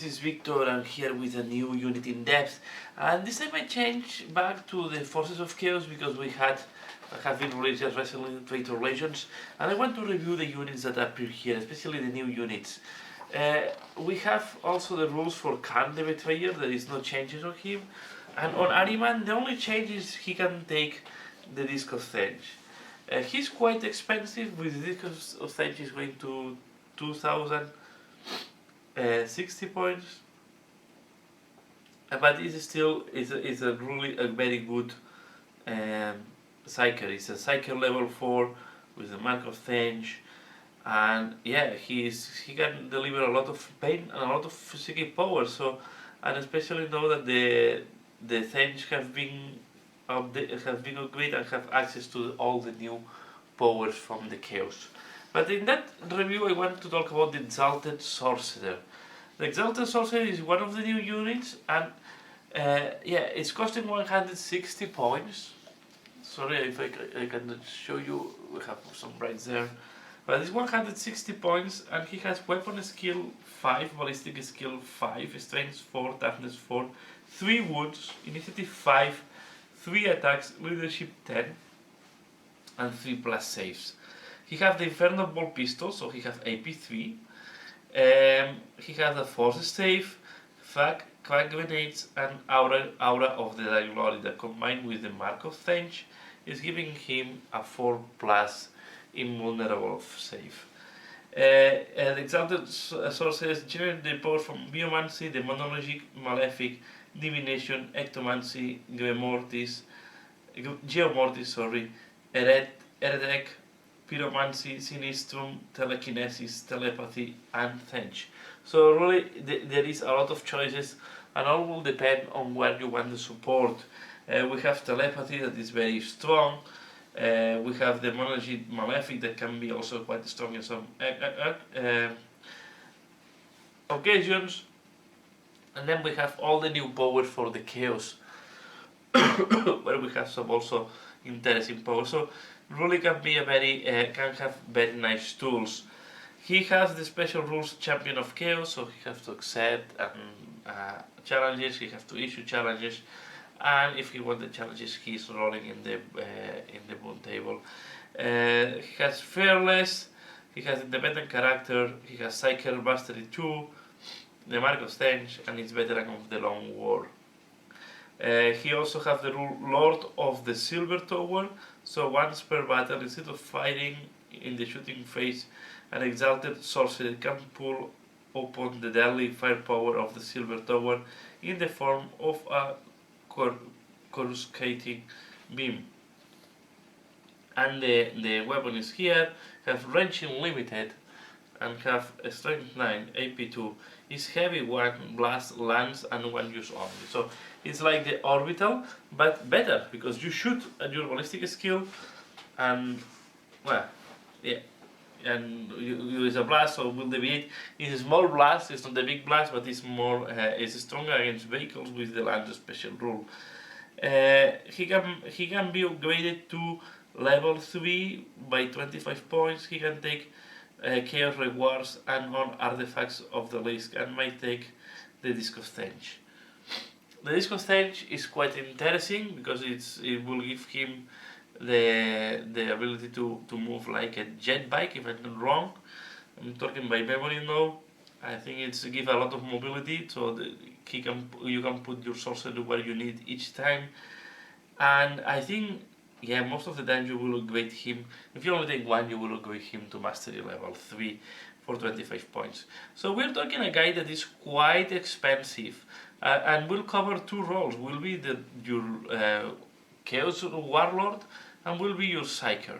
is Victor, and here with a new unit in depth. And this time I changed back to the Forces of Chaos because have been released just recently Traitor Legends, and I want to review the units that appear here, especially the new units. We have also the rules for Khan the Betrayer. There is no changes on him, and on Ariman the only change is he can take the Disc of Thenge. He's quite expensive. With the Disc of Thenge he's going to 2060 points, but it still is a really a very good Psyker. It's a Psyker level 4 with the Mark of Thenge, and yeah, he can deliver a lot of pain and a lot of physical power. So, and especially now that the Thenge have been upgraded and have access to all the new powers from the Chaos. But in that review I want to talk about the Exalted Sorcerer. The Exalted Sorcerer is one of the new units, and yeah, it's costing 160 points. Sorry if I cannot show you, we have some right there. But it's 160 points, and he has weapon skill 5, ballistic skill 5, strength 4, toughness 4, 3 wounds, initiative 5, 3 attacks, leadership 10, and 3 plus saves. He has the Infernal Ball pistol, so he has AP 3. He has a Force Stave, Crack Grenades, and Aura of the Dark Glory that combined with the Mark of Thenge is giving him a 4 plus invulnerable save. The Exalted Sorcerers generate the power from Biomancy, Demonology, Malefic, Divination, Ectomancy, Geomortis, Eredek, Pyromancy, Sinistrum, Telekinesis, Telepathy, and Thenge. So really there is a lot of choices, and all will depend on where you want the support. We have Telepathy that is very strong. We have the Demonology Malefic that can be also quite strong in some occasions. And then we have all the new powers for the Chaos, where we have some also interesting powers. So really can be a very can have very nice tools. He has the special rules Champion of Chaos, so he has to accept challenges. He has to issue challenges, and if he wants the challenges, he's rolling in the boon table. He has Fearless. He has Independent Character. He has Psyker Mastery 2, the Mark of Thenge, and it's Veteran of the Long War. He also has the rule Lord of the Silver Tower, so once per battle, instead of fighting in the shooting phase, an Exalted Sorcerer can pull upon the deadly firepower of the Silver Tower in the form of a coruscating beam. And the weapon is here, have range unlimited, and have a strength 9, AP 2, is heavy 1, blast, lance, and 1 use only. So it's like the orbital, but better, because you shoot at your ballistic skill, and well, yeah, and you use a blast, so will deviate. It's a small blast, it's not a big blast, but it's more, it's stronger against vehicles with the lance special rule. He can be upgraded to level 3 by 25 points. He can take chaos rewards and on artifacts of the list, and might take the Disc of Thenge. The Disc of Thenge is quite interesting because it will give him the ability to move like a jet bike, if I'm not wrong. I'm talking by memory now. I think it's give a lot of mobility, so you can put your sorcerer where you need each time. And I think, yeah, most of the time you will upgrade him. If you only take one, you will upgrade him to mastery level 3 for 25 points. So we're talking a guy that is quite expensive, and will cover 2 roles. Will be your Chaos Warlord, and will be your Psyker.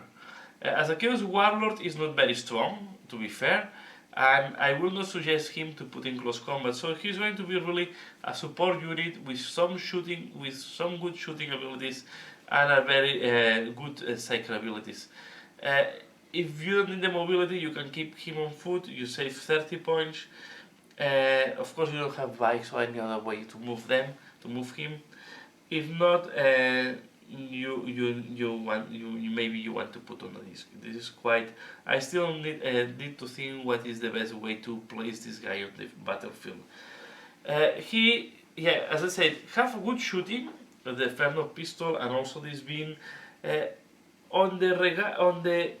As a Chaos Warlord is not very strong, to be fair, and I will not suggest him to put in close combat. So he's going to be really a support unit with some shooting, with some good shooting abilities, and a very good Psyker abilities. If you don't need the mobility, you can keep him on foot. You save 30 points. Of course, you don't have bikes or any other way to move him. If not, maybe you want to put on a disc. This is quite. I still need to think what is the best way to place this guy on the battlefield. He, yeah, as I said, have good shooting, the Inferno pistol, and also this being on the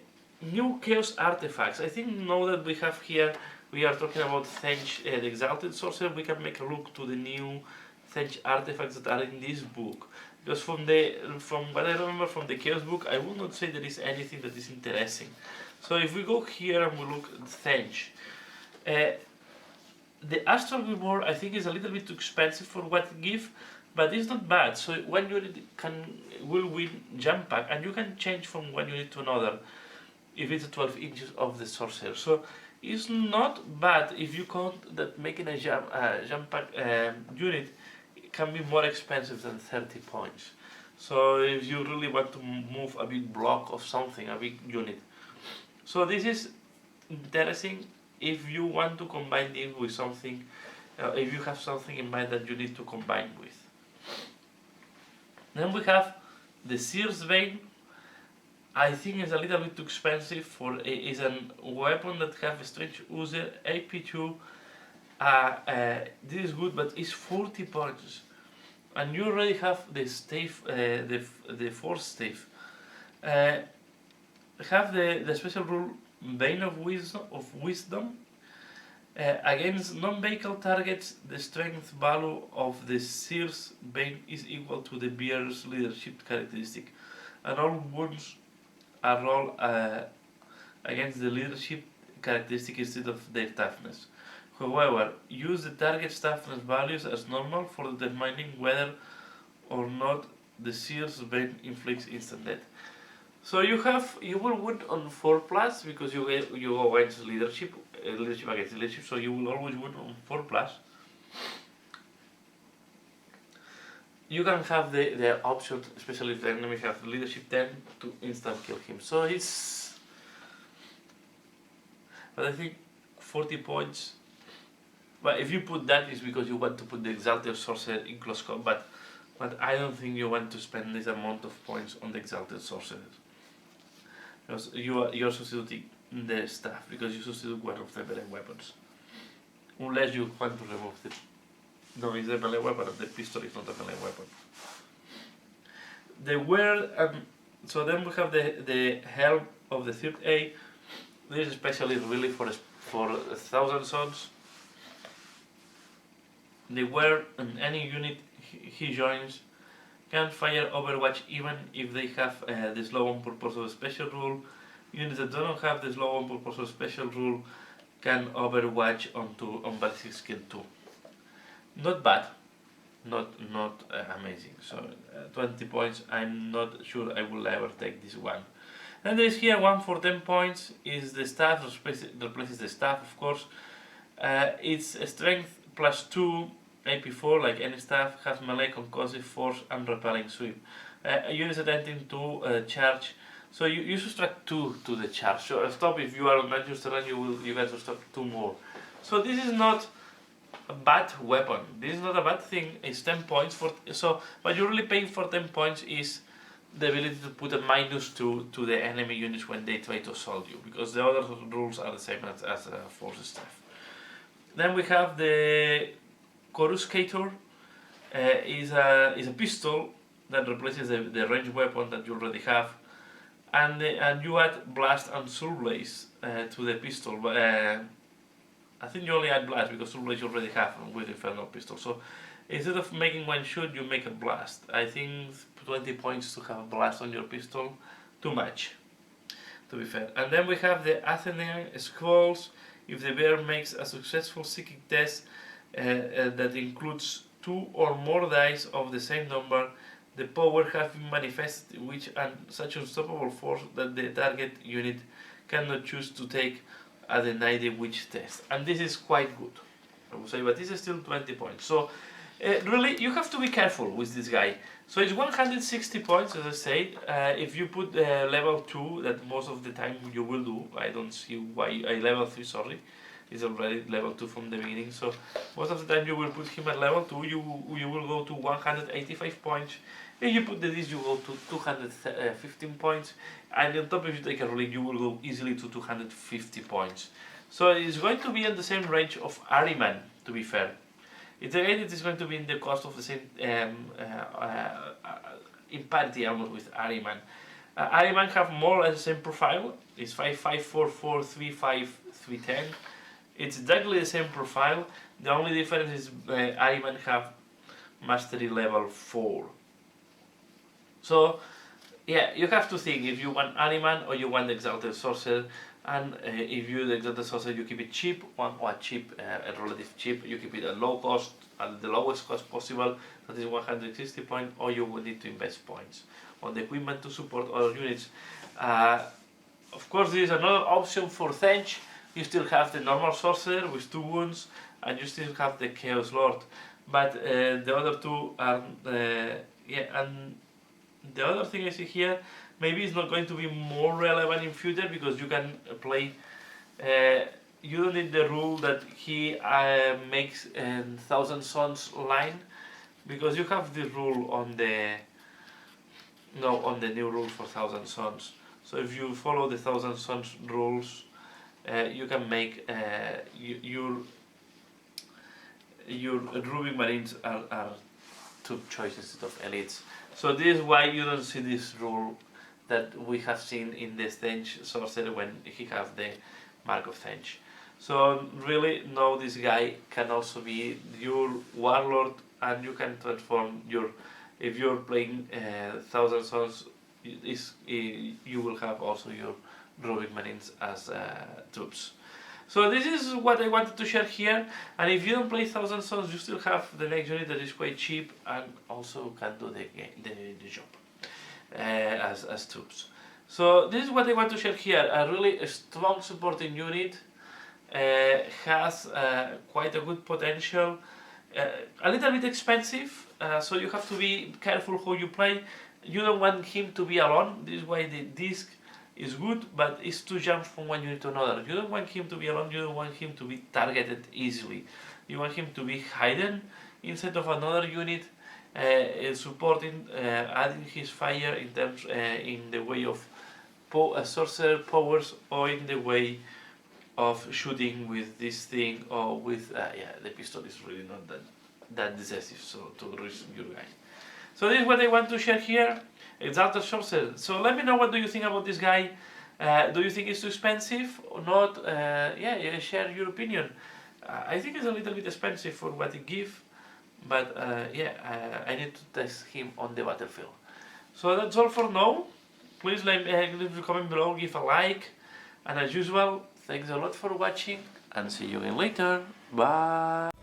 new chaos artifacts. I think now that we have here, we are talking about Thench, the Exalted Sorcerer. We can make a look to the new Thench artifacts that are in this book. Because from what I remember from the Chaos book, I will not say there is anything that is interesting. So if we go here and we look at Thench, the Astral Reward I think is a little bit too expensive for what it gives, but it's not bad. So one unit will win jump pack, and you can change from one unit to another if it's 12 inches of the sorcerer. So it's not bad if you count that making a jump pack unit can be more expensive than 30 points. So if you really want to move a big block of something, a big unit. So this is interesting if you want to combine it with something, if you have something in mind that you need to combine with. Then we have the Sylvain. I think it's a little bit too expensive for is a weapon that have a strange user AP2. This is good, but it's 40 points, and you already have the stave, the force stave. Have the special rule Bane of Wisdom. Against non-vehicle targets, the strength value of the Seer's Bane is equal to the bearer's leadership characteristic, and all wounds are rolled against the leadership characteristic instead of their toughness. However, use the target's toughness values as normal for determining whether or not the Seer's Bane inflicts instant death. So you will win on 4+, because you go against leadership against leadership, so you will always win on 4+. You can have the option, especially if the enemy have leadership 10, to instant kill him. So it's, but I think 40 points. But if you put that, is because you want to put the Exalted Sorcerer in close combat. But I don't think you want to spend this amount of points on the Exalted Sorcerer, because you're substituting the staff, because you substitute one of the melee weapons, unless you want to remove it. No, it's a melee weapon, and the pistol is not a melee weapon. The word, so then we have the helm of the third A. This is especially really for 1,000 souls. The word and any unit he joins can fire Overwatch even if they have the slow on purpose of special rule. Units that don't have the slow on purpose of special rule can Overwatch on basic skill 2. Not bad, not amazing. So 20 points. I'm not sure I will ever take this one. And there is here one for 10 points. Is the staff replaces the staff, of course. It's a strength +2. AP4, like any staff, has melee, concussive, force, and repelling sweep. Units attempting to charge, so you subtract 2 to the charge. So stop if you are on dangerous terrain, you can subtract 2 more. So this is not a bad weapon. This is not a bad thing. It's 10 points for so. What you're really paying for 10 points is the ability to put a -2 to the enemy units when they try to assault you, because the other rules are the same as force staff. Then we have the Coruscator. Is a pistol that replaces the ranged weapon that you already have, and you add blast and soul blaze to the pistol. But I think you only add blast because soul blaze you already have with Infernal pistol. So instead of making one shot, you make a blast. I think 20 points to have a blast on your pistol, too much, to be fair. And then we have the Athenaeum Scrolls. If the bear makes a successful psychic test that includes 2 or more dice of the same number, the power has been manifested, which and such unstoppable force that the target unit cannot choose to take a denied witch test. And this is quite good, I would say, but this is still 20 points. So really, you have to be careful with this guy. So it's 160 points, as I said. If you put level 2, that most of the time you will do. I don't see why. Level 3, sorry. Is already level 2 from the beginning, so most of the time you will put him at level 2, you will go to 185 points. If you put this, you go to 215 points, and on top if you take a relic, you will go easily to 250 points. So it's going to be in the same range of Ahriman, to be fair. It's a guy that is going to be in the cost of the same, in parity almost with Ahriman. Ahriman have more or less the same profile. It's 5'5", 4'4", 3'5", 3'10". It's exactly the same profile. The only difference is Ahriman have mastery level 4. So yeah, you have to think if you want Ahriman or you want the Exalted Sorcerer. And if you the Exalted Sorcerer, you keep it cheap, a relative cheap. You keep it at low cost, at the lowest cost possible. That is 160 points, or you will need to invest points on the equipment to support other units. Of course, there is another option for Thench. You still have the normal sorcerer with 2 wounds, and you still have the Chaos Lord. But the other two are and the other thing I see here, maybe it's not going to be more relevant in future because you can play. You don't need the rule that he makes 1,000 Suns line, because you have the rule on the new rule for 1,000 Suns. So if you follow the 1,000 Suns rules, you can make your Rubik Marines are top choice instead of elites. So this is why you don't see this rule that we have seen in the Thench Sorcerer when he has the Mark of Thench. So really, no, this guy can also be your Warlord, and you can transform your, if you're playing 1,000 Suns, you will have also your Rubik Marines as troops. So this is what I wanted to share here, and if you don't play 1,000 Suns, you still have the next unit that is quite cheap and also can do the job as troops. So this is what I want to share here. A really strong supporting unit, has quite a good potential, a little bit expensive, so you have to be careful how you play. You don't want him to be alone. This is why the disc is good, but it's to jump from one unit to another. You don't want him to be alone, you don't want him to be targeted easily. You want him to be hidden inside of another unit, supporting, adding his fire in terms, in the way of sorcerer powers, or in the way of shooting with this thing, or with, the pistol is really not that decisive, so to risk your guy. So this is what I want to share here. Exalted Sorcerer. So let me know, what do you think about this guy? Do you think it's too expensive or not? Share your opinion. I think it's a little bit expensive for what it gives, but I need to test him on the battlefield. So that's all for now. Please leave a comment below, give a like, and as usual, thanks a lot for watching, and see you again later. Bye!